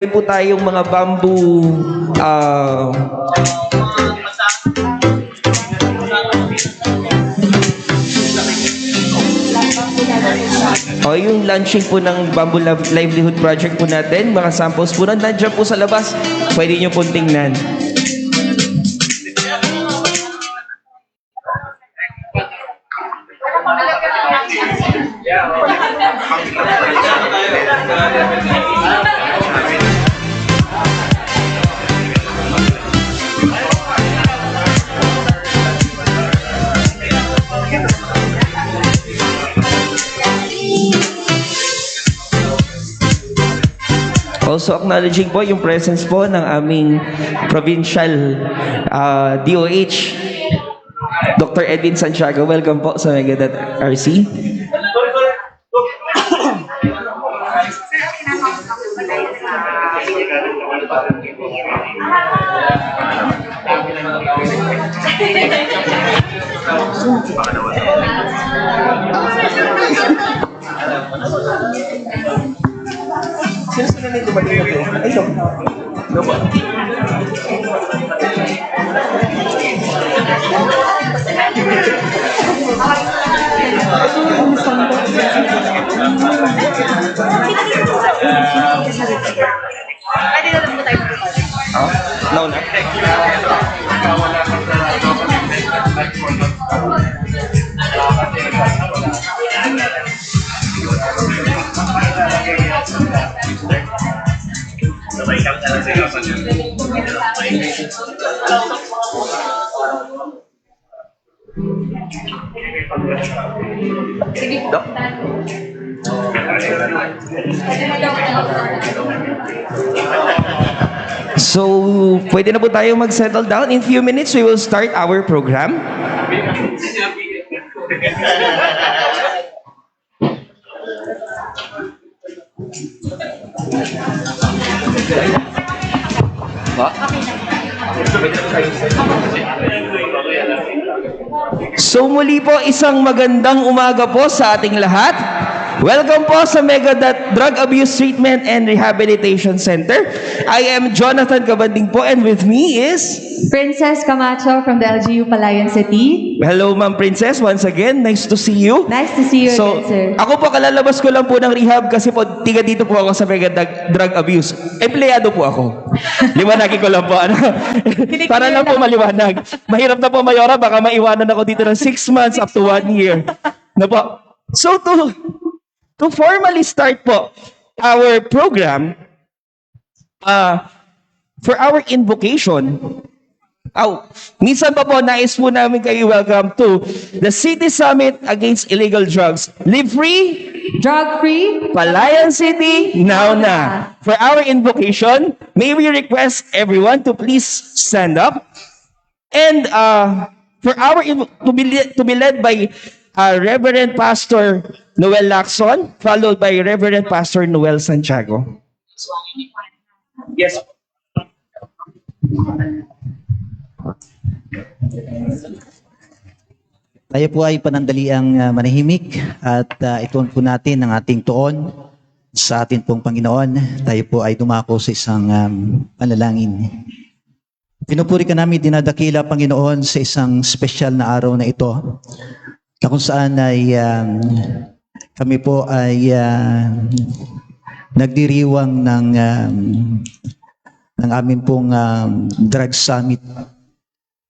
po tayong mga bamboo yung launching po ng Bamboo Livelihood Project po natin, mga samples po nandiyan po sa labas, pwede nyo pong tingnan. Also acknowledging po yung presence po ng aming provincial DOH, Dr. Edwin Santiago. Welcome po sa Megadeth RC. Sino na nito ba ito? Ay, no ba? Pwede na lang po tayo. No, na. So, pwede na po tayo mag-settle down. In few minutes, we will start our program. So muli po, isang magandang umaga po sa ating lahat. Welcome po sa Megadeth Drug Abuse Treatment and Rehabilitation Center. I am Jonathan Cabanding po, and with me is Princess Camacho from the LGU Palayan City. Hello, Ma'am Princess. Once again, nice to see you. Nice to see you again, sir. Ako po, kalalabas ko lang po ng rehab kasi po, tiga dito po ako sa Megadeth Drug Abuse. Empleyado po ako. Liwanagin ko lang po. Ano? Para lang po maliwanag. Mahirap na po, Mayora. Baka maiwanan ako dito ng 6 months up to 1 year. Na po. So, to formally start po our program, for our invocation, minsan pa po, nais po namin kayo welcome to the City Summit Against Illegal Drugs. Live free, Drug-free, Palayan City, now na. For our invocation, may we request everyone to please stand up. And for our to be led by Reverend Pastor Noel Lacson, followed by Reverend Pastor Noel Santiago. Yes. Tayo po ay panandaliang manahimik at ituon po natin ang ating tuon sa ating pong Panginoon. Tayo po ay dumako sa isang panalangin. Pinupuri ka namin, dinadakila Panginoon sa isang special na araw na ito, kung saan ay kami po ay nagdiriwang ng aming pong drug summit.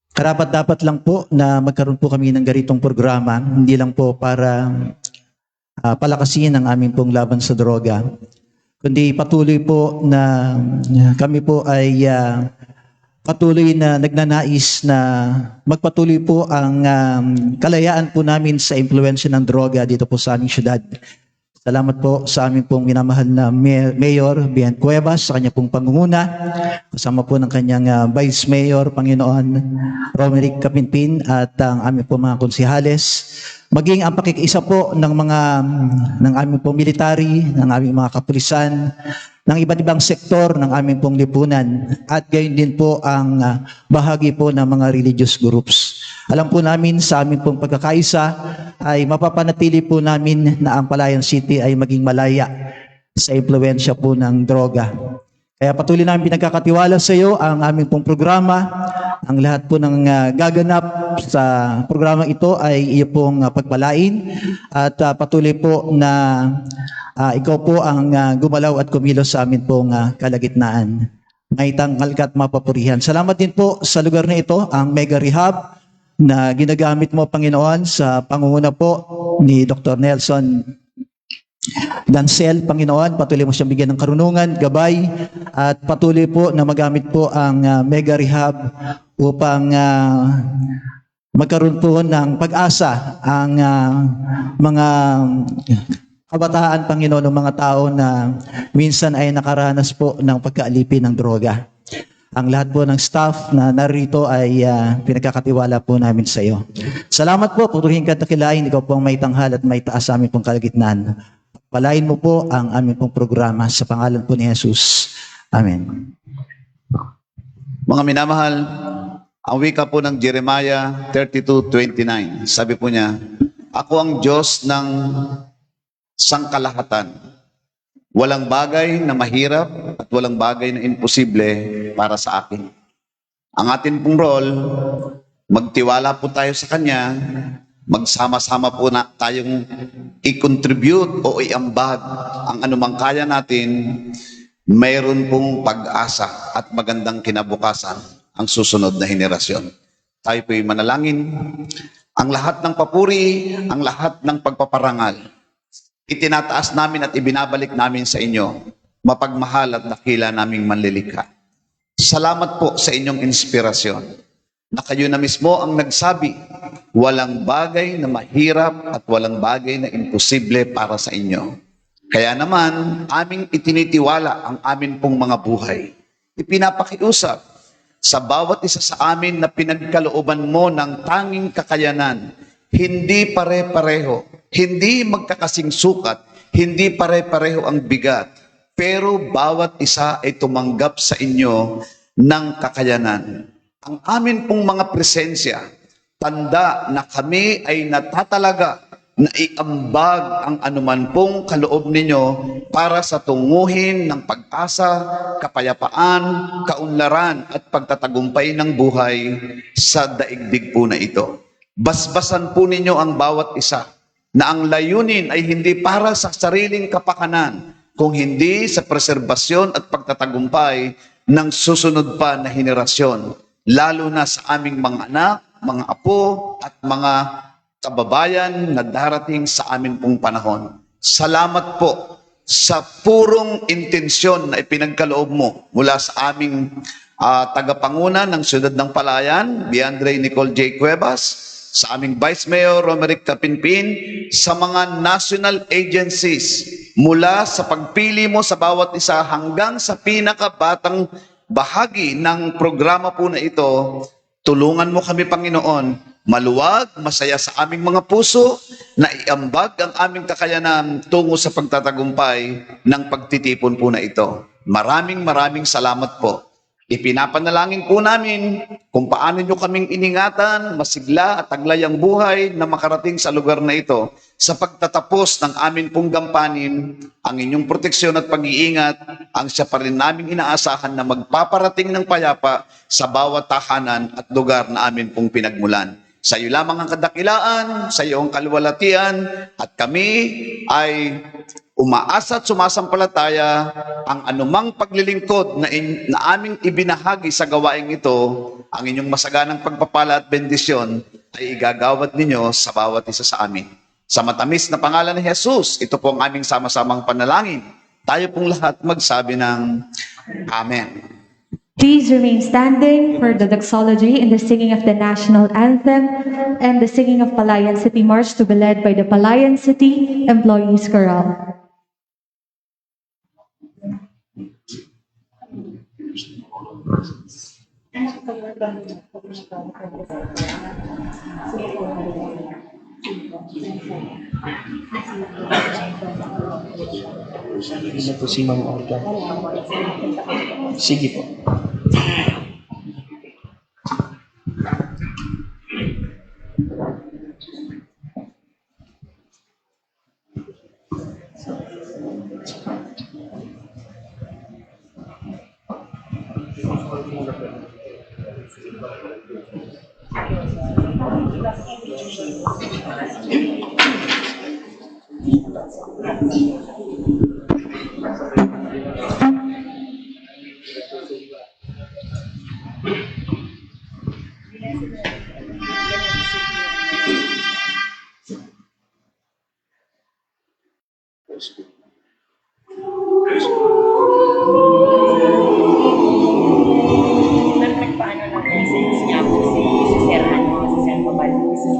Karapat-dapat lang po na magkaroon po kami ng ganitong programa, hindi lang po para palakasin ang aming pong laban sa droga, kundi patuloy po na kami po ay patuloy na nagnanais na magpatuloy po ang kalayaan po namin sa impluwensya ng droga dito po sa aming syudad. Salamat po sa aming pong minamahal na Mayor Bien Cuevas, sa kanya pong pangunguna, kasama po ng kanyang Vice Mayor, Panginoon Romeric Capinpin, at ang aming pong mga konsihales, maging ang pakikiisa po ng aming pong military, ng aming mga kapulisan, ng iba't ibang sektor ng aming pong lipunan, at gayon din po ang bahagi po ng mga religious groups. Alam po namin sa aming pong pagkakaisa ay mapapanatili po namin na ang Palayan City ay maging malaya sa impluwensya po ng droga. Kaya patuloy namin pinagkakatiwala sa iyo ang aming pong programa. Ang lahat po ng gaganap sa programa ito ay iyo pong pagpalain at patuloy po na ikaw po ang gumalaw at kumilos sa amin pong kalagitnaan. May tanggal ka at mapapurihan. Salamat din po sa lugar na ito, ang Mega Rehab na ginagamit mo, Panginoon, sa pangunguna po ni Dr. Nelson Dancel. Panginoon, patuloy mo siyang bigyan ng karunungan, gabay, at patuloy po na magamit po ang Mega Rehab upang magkaroon po ng pag-asa ang mga kabataan, Panginoon, ng mga tao na minsan ay nakaranas po ng pagkaalipin ng droga. Ang lahat po ng staff na narito ay pinagkakatiwala po namin sa iyo. Salamat po, purihin ka at dakilain, ikaw po ang may tanghal at may taas sa aming pong kalagitnaan. Palain mo po ang aming pong programa sa pangalan po ni Jesus. Amen. Mga minamahal, ang wika po ng Jeremiah 32:29, sabi po niya, ako ang Diyos ng sangkalahatan. Walang bagay na mahirap at walang bagay na imposible para sa akin. Ang atin pong role, magtiwala po tayo sa Kanya, magsama-sama po na tayong i-contribute o iambag ang anumang kaya natin, mayroon pong pag-asa at magandang kinabukasan ang susunod na henerasyon. Tayo po'y manalangin. Ang lahat ng papuri, ang lahat ng pagpaparangal, itinataas namin at ibinabalik namin sa inyo, mapagmahal at dakila naming manlilikha. Salamat po sa inyong inspirasyon na kayo na mismo ang nagsabi, walang bagay na mahirap at walang bagay na imposible para sa inyo. Kaya naman, aming itinitiwala ang amin pong mga buhay. Ipinapakiusap sa bawat isa sa amin na pinagkalooban mo ng tanging kakayanan, hindi pare-pareho, hindi magkakasing sukat, hindi pare-pareho ang bigat, pero bawat isa ay tumanggap sa inyo ng kakayanan. Ang amin pong mga presensya, tanda na kami ay natatalaga na iambag ang anuman pong kaloob ninyo para sa tunguhin ng pag-asa, kapayapaan, kaunlaran at pagtatagumpay ng buhay sa daigdig po na ito. Basbasan po ninyo ang bawat isa na ang layunin ay hindi para sa sariling kapakanan, kung hindi sa preserbasyon at pagtatagumpay ng susunod pa na henerasyon, lalo na sa aming mga anak, mga apo at mga kababayan na darating sa amin pong panahon. Salamat po sa purong intensyon na ipinagkaloob mo mula sa aming tagapanguna ng Siyudad ng Palayan, Biandre Nicole J. Cuevas, sa aming Vice Mayor Romeric Capinpin, sa mga national agencies, mula sa pagpili mo sa bawat isa hanggang sa pinakabatang bahagi ng programa po na ito, tulungan mo kami, Panginoon, maluwag, masaya sa aming mga puso, na iambag ang aming kakayanan tungo sa pagtatagumpay ng pagtitipon po na ito. Maraming salamat po. Ipinapanalangin po namin kung paano nyo kaming iningatan, masigla at taglay ang buhay na makarating sa lugar na ito sa pagtatapos ng amin pong gampanin, ang inyong proteksyon at pag-iingat, ang siya pa rin naming inaasahan na magpaparating ng payapa sa bawat tahanan at lugar na amin pong pinagmulan. Sa iyo lamang ang kadakilaan, sa iyo ang kaluwalhatian, at kami ay umaasa at sumasampalataya ang anumang paglilingkod na aming ibinahagi sa gawaing ito, ang inyong masaganang pagpapala at bendisyon ay igagawad ninyo sa bawat isa sa amin. Sa matamis na pangalan ni Jesus, ito po ang aming sama-samang panalangin. Tayo pong lahat magsabi ng Amen. Please remain standing for the doxology and the singing of the national anthem and the singing of Palayan City March to be led by the Palayan City Employees Chorale. Hindi po si Ma'am Olga. Sige po. Nagpaano ng message niya po si Sir si Sir Babal, si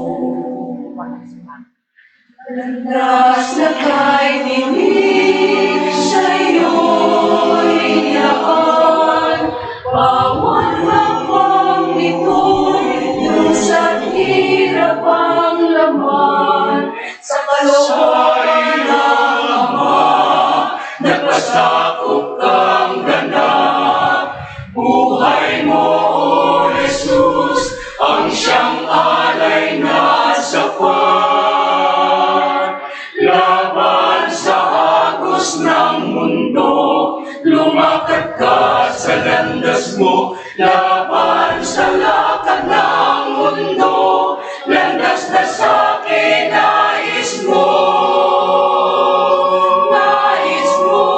Landas na kay dinig sa'yo'y yaan, bawat hakbang nito'y sa hirap ang laman, sa kalooban ng Ama, nagpasakop kang ganap. Buhay mo, O Jesus, ang siyang alay na sapat. Laban sa agos ng mundo, lumakad ka sa landas mo. Laban sa lakad ng mundo, landas na sa akin nais mo. Nais mo.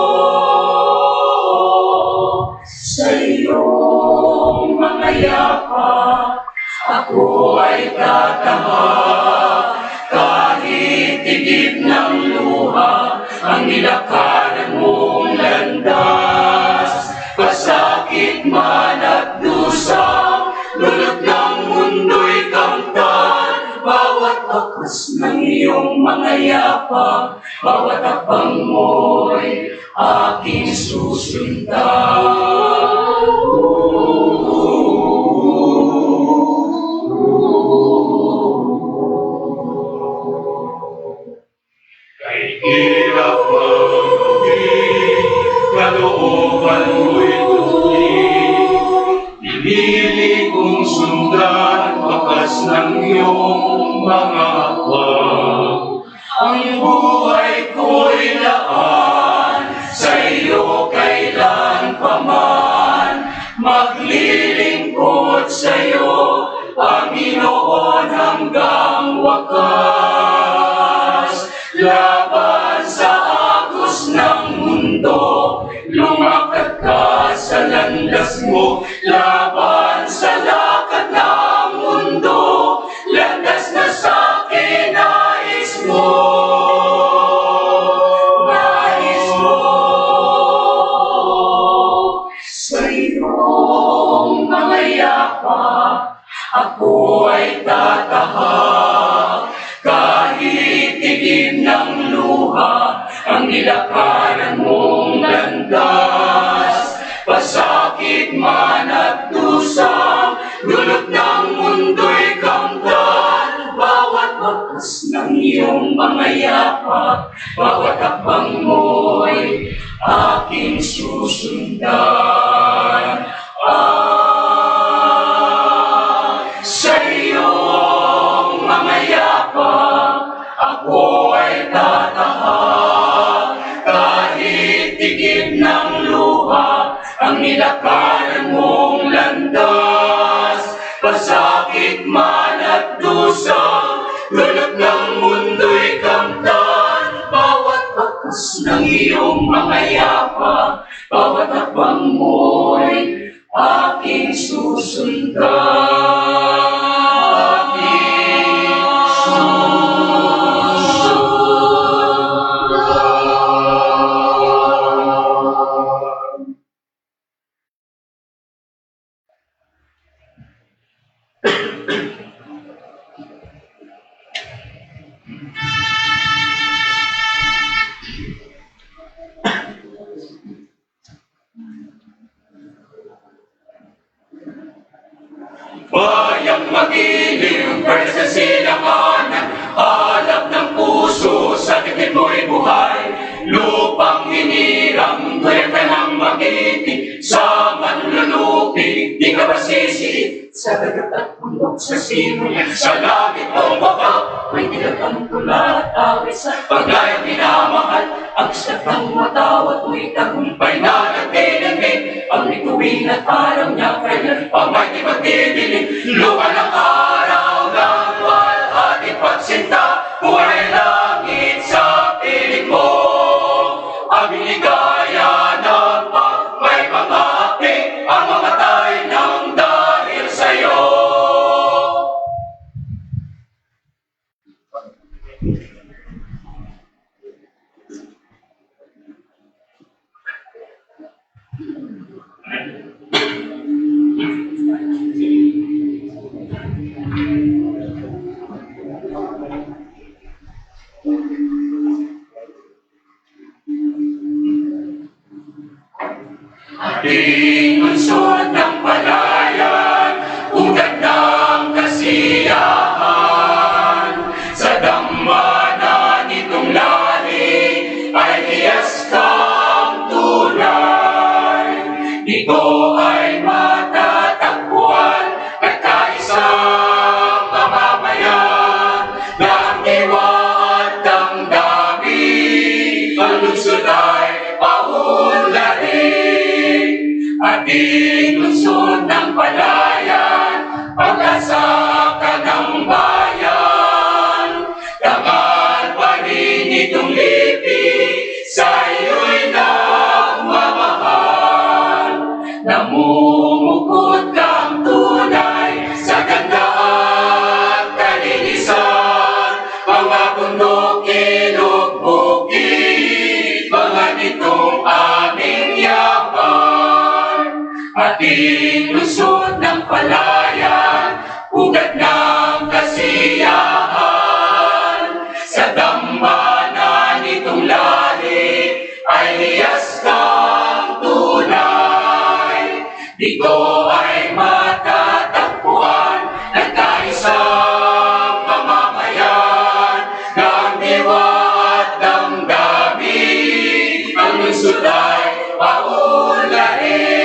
Sa iyong mga yapa, ako ay tatahak. Kahit tigib ng luha, ang nilakaran mong landas. Pasakit man at dusa, lulot ng mundo'y kamtan. Bawat akas ng iyong mga yapa, bawat hakbang mo'y aking susundan. Hirap magawin, kalooban mo'y tuwid. Pinili kong sundan, bakas ng iyong mga hakbang. Ang buhay ko'y laan, sa iyo kailan pa man. Maglilingkod sa iyo, Panginoon, hanggang wakas. Laban sa agos ng mundo, lumakad ka sa landas mo. Laban sa lakad ng mundo, landas na sa akin nais mo. Nais mo. Sa iyong mga yapa, ako ay tatahak. Kahit tigib ng luha, ang nilakaran mong landas. Pasakit man at dusa, dulot ng mundo'y kamtan. Bawat bakas ng iyong mga yapa, bawat hakbang mo'y aking susundan. Sa iyong mga yapa, ako ay tatahak. Kahit tigib ng luha, ang nilakaran mong landas. Pasakit man at dusa, lulot ng mundo'y kamtan. Bawat bakas ng iyong mga yapa, bawat hakbang mo'y aking susundan. Bayang magiliw, pwede sa silakanan, halap ng puso, sa dibdib mo'y buhay. Lupang hinirang, kaya ka nang magiti, sa manlulupi, di ka masisi. Sa dagat at bundok, sa simula, sa langit o baba, may nilagang tula at awis. Paglayang minamahal, ang sakang matawat, mo'y tagumpay na nagtinagin. Ang bituin at parang niya kailan pa may di magdidilim. Lupa ng araw ng ating pagsinta, buhay langit sa piling mo. Aming ligaya ng may mga api, ang mamatay ng dahil sa'yo. Ating unsod ng palayan, ugat ng kasiyahan. Sa dambana nitong lali, ay hiyas kang tunay. Ito ay matatagpuan at kaisang mamamayan. Na ang diwa at damdamin, ang lungsod ay paunlarin. Ating lungsod ng palayan, pag-asa ka ng bayan. Dangal pa rin itong lipi, sa iyo'y nagmamahal. Namumukod kang tunay sa ganda at kalinisan. Mga bundok, ilog, bukid, mga nitong aming yaman. Ating lungsod ng palayan, ugat ng kasiyahan. Sa dambana nitong lahi, ay hiyas kang tunay. Dito ay matatagpuan ng kaisang mamamayan. Na ang diwa at damdamin, ang lungsod ay paunlarin.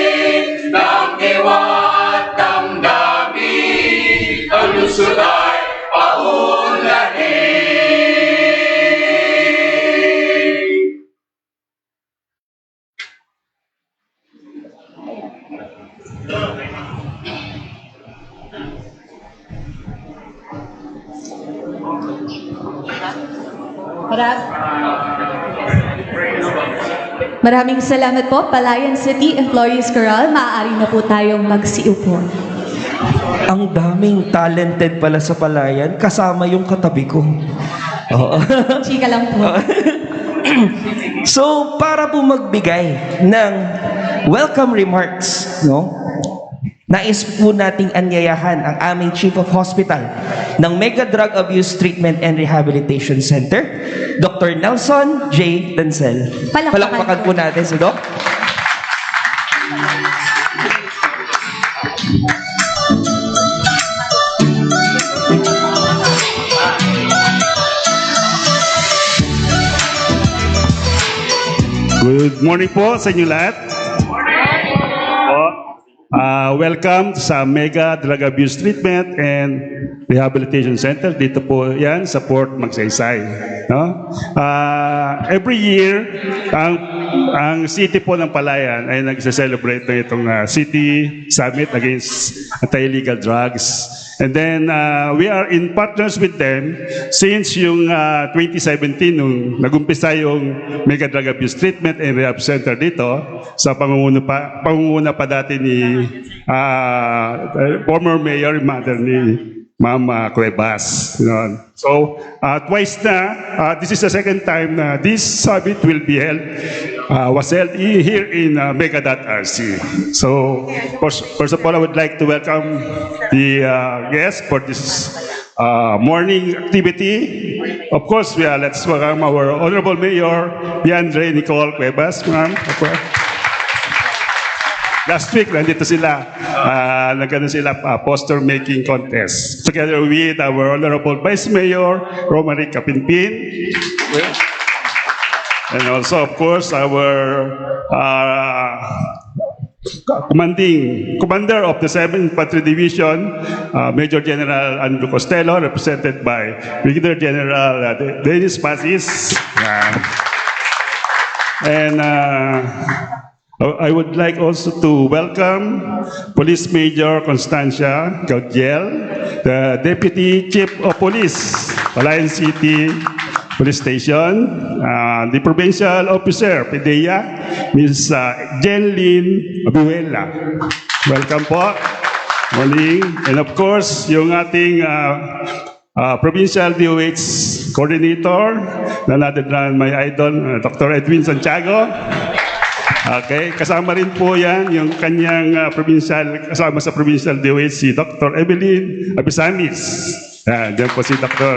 Ng diwa at damdamin, ang lungsod ay paunlarin. Maraming salamat po, Palayan City Employees Chorale. Maaari na po tayong magsiupo. Ang daming talented pala sa Palayan, kasama yung katabi ko. Oo. Chika lang po. So, para po magbigay ng welcome remarks, no? Nais po nating anyayahan ang aming Chief of Hospital ng Mega Drug Abuse Treatment and Rehabilitation Center, Dr. Nelson J. Dancel. Palakpakan po natin si Doc. Good morning po sa inyo lahat. Welcome sa Mega Drug Abuse Treatment and Rehabilitation Center. Dito po yan sa Port Magsaysay. No? Every year, ang city po ng Palayan ay nagse-celebrate ng itong City Summit Against Anti-Illegal Drugs. And then, we are in partners with them since yung 2017, nung nagumpisa yung Mega Drug Abuse Treatment and Rehab Center dito, sa pangunguna pa dati ni former mayor, mother ni Ma'am Cuevas. You know. So, twice na, this is the second time na this summit will be held, was held here in Mega.RC. So, first of all, I would like to welcome the guests for this morning activity. Of course, let's welcome our Honorable Mayor, Leandre Nicole Cuevas. Ma'am. Last week, nandito sila, nagano sila poster making contest. Together with our Honorable Vice Mayor, Romaric Kapinpin. And also, of course, our Commander of the 7th Infantry Division, Major General Andrew Costello, represented by Brigadier General Dennis Pasis. And I would like also to welcome Police Major Constancia Gaudiel, the Deputy Chief of Police, Palayan City Police Station, the Provincial Officer, PDEA, Ms. Jenlyn Abuela. Welcome po. Morning. And of course, yung ating Provincial DOH Coordinator, none other than my idol, Dr. Edwin Santiago. Okay, kasama rin po yan yung kanyang kasama sa Provincial DOH, si Dr. Evelyn Abisamis. Diyan po si Dr.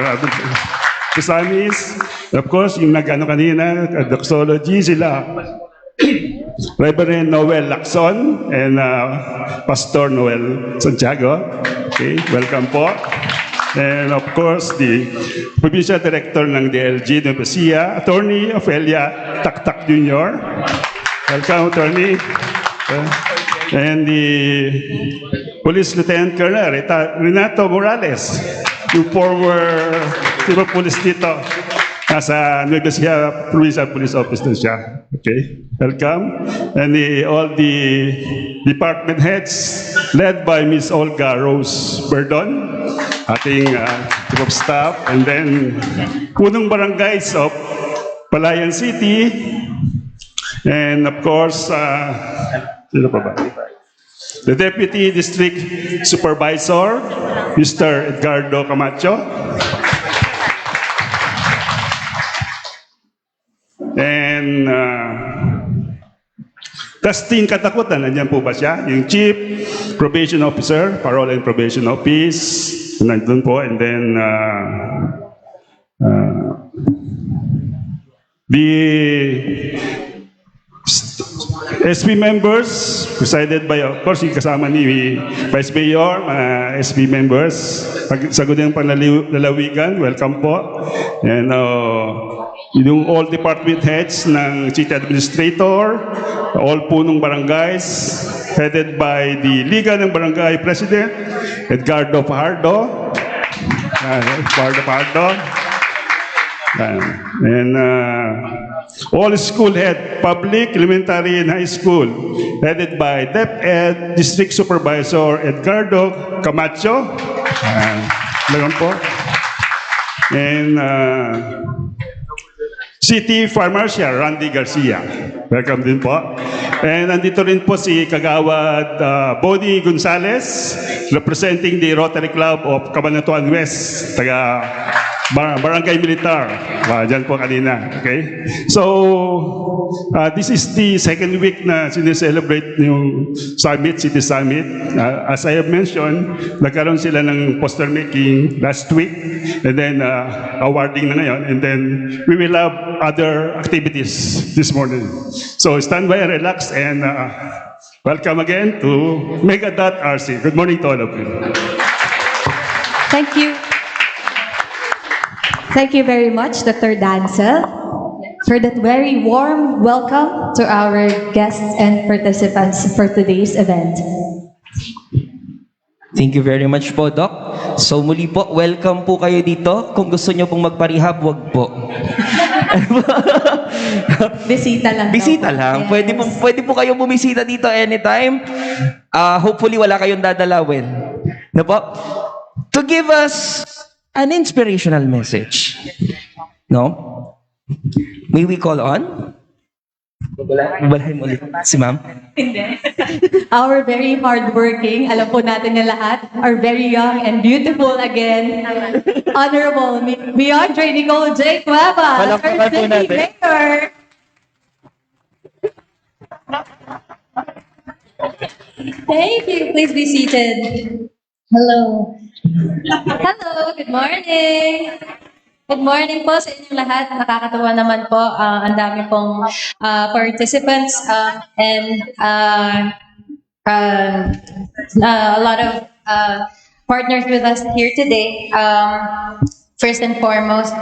Abisamis. Of course, yung kanina, doxology, sila Reverend Noel Lacson and Pastor Noel Santiago. Okay, welcome po. And of course, the Provincial Director ng DLG de Besia, Attorney Ofelia Taktak Jr. Welcome, Attorney. And the Police Lieutenant Colonel Renato Morales, yung former Chief of Police dito. Nasa Nueva Ecija Provincial Police Office na siya. Okay, welcome. And all the department heads led by Ms. Olga Rose Berdon, ating Chief of Staff, and then punong barangays of Palayan City, and of course, sino pa ba? The Deputy District Supervisor, Mr. Edgardo Camacho. And Testing Katakutan, nandiyan po ba siya? Yung Chief Probation Officer, Parole and Probation Office, nandun po. And then the SB members, presided by, of course, yung kasama ni Vice Mayor, SB members, sagutin ang panlalawigan, welcome po. And yung all department heads ng City Administrator, all punong barangays, headed by the Liga ng Barangay President, Edgardo Fajardo. And all school head, public, elementary, and high school, headed by DepEd District Supervisor Edgardo Camacho. Lagan po. And City Fire Marshal Randy Garcia. Welcome din po. And nandito rin po si Kagawad Bonnie Gonzales, representing the Rotary Club of Cabanatuan West, taga Barangay Militar. Diyan po kanina. Okay? So, this is the second week na sineselebrate yung summit, City Summit. As I have mentioned, nagkaroon sila ng poster making last week, and then awarding na ngayon, and then we will have other activities this morning. So, stand by and relax, and welcome again to Mega.RC. Good morning to all of you. Thank you. Thank you very much, Dr. Dancel, for that very warm welcome to our guests and participants for today's event. Thank you very much po, Doc. So muli po, welcome po kayo dito. Kung gusto nyo pong magparehab, wag po. Bisita lang. Bisita lang. Yes. Pwede po kayo bumisita dito anytime. Hopefully wala kayong dadalawin. No po? To give us an inspirational message. No? May we call on? Babalahin mo ulit. Si ma'am? Our very hardworking, alam po natin na lahat, are very young and beautiful again. Honorable Beyondre Nicole J. Cueva, Palakpakan our po city natin. mayor. Thank you. Please be seated. Hello. Hello, good morning. Good morning po sa inyong lahat. Nakakatuwa naman po. Ang dami pong participants and a lot of partners with us here today. First and foremost,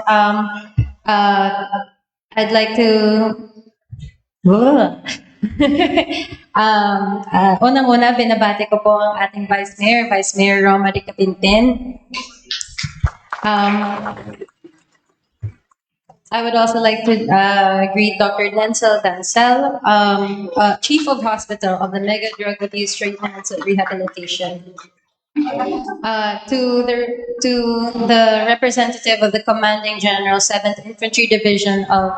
I'd like to unang-una, binabati ko po ang ating Vice Mayor Roma de Capintin. I would also like to greet Dr. Denzel Dancel, Chief of Hospital of the Mega Drug Abuse Treatment and Rehabilitation. To the representative of the Commanding General, 7th Infantry Division of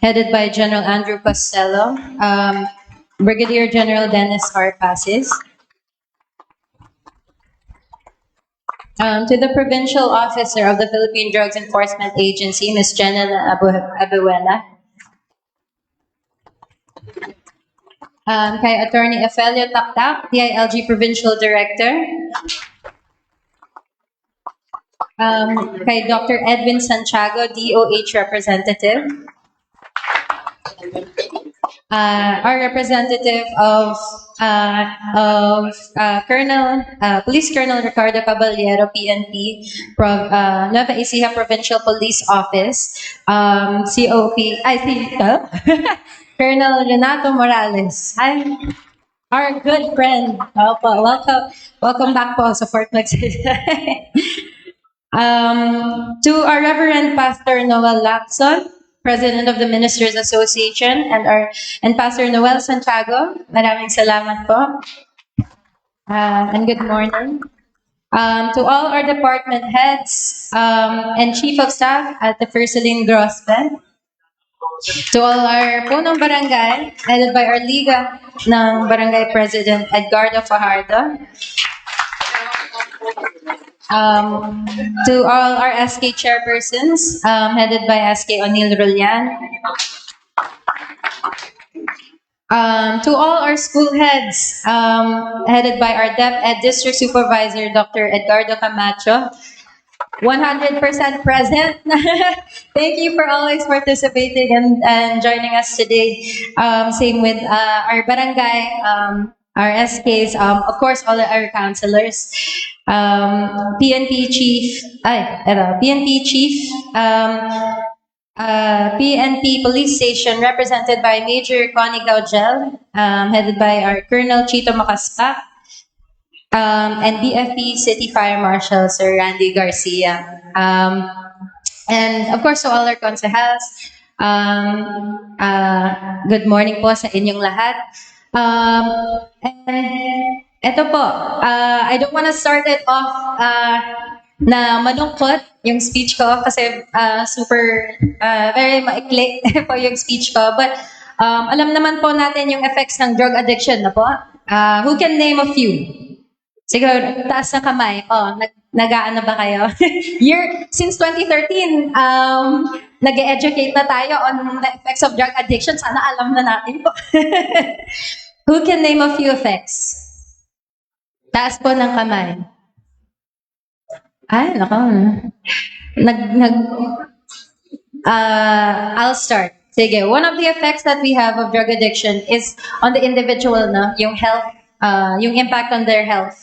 headed by General Andrew Costello, Brigadier General Dennis R. Pasis. To the Provincial Officer of the Philippine Drugs Enforcement Agency, Ms. Jenna Abuela. Kay Attorney Efelio Taktak, DILG Provincial Director. Kay Dr. Edwin Santiago, DOH Representative. Our representative of Police Colonel Ricardo Caballero, PNP, Nueva Ecija Provincial Police Office, Colonel Renato Morales. Hi, our good friend. Opo, welcome back po sa Fort Magsaysay. To our Reverend Pastor Noel Lacson, President of the Ministers Association, and Pastor Noel Santiago. Maraming salamat po. And good morning. To all our department heads and Chief of Staff at the Ursuline Grosven. To all our punong barangay, headed by our Liga ng Barangay President Edgardo Fajardo. To all our SK chairpersons, headed by SK O'Neil Rullian. To all our school heads, headed by our DepEd District Supervisor, Dr. Edgardo Camacho. 100% present. Thank you for always participating and joining us today. Same with our barangay, our SKs, of course, all our councilors, PNP Chief, PNP Police Station, represented by Major Connie Gaugel, headed by our Colonel Chito Macaspa, and BFP City Fire Marshal Sir Randy Garcia. And of course, to all our concejals, good morning po sa inyong lahat. And eto po, I don't want to start it off na malungkot yung speech ko kasi super, very maikli po yung speech ko. But alam naman po natin yung effects ng drug addiction na po. Who can name a few? Siguro, taas na kamay. Nag-aano ba kayo? Since 2013, nag-educate na tayo on the effects of drug addiction. Sana alam na natin po. Who can name a few effects? Taas po ng kamay. Ay, nako. I'll start. Sige, one of the effects that we have of drug addiction is on the individual, no? Yung health, yung impact on their health.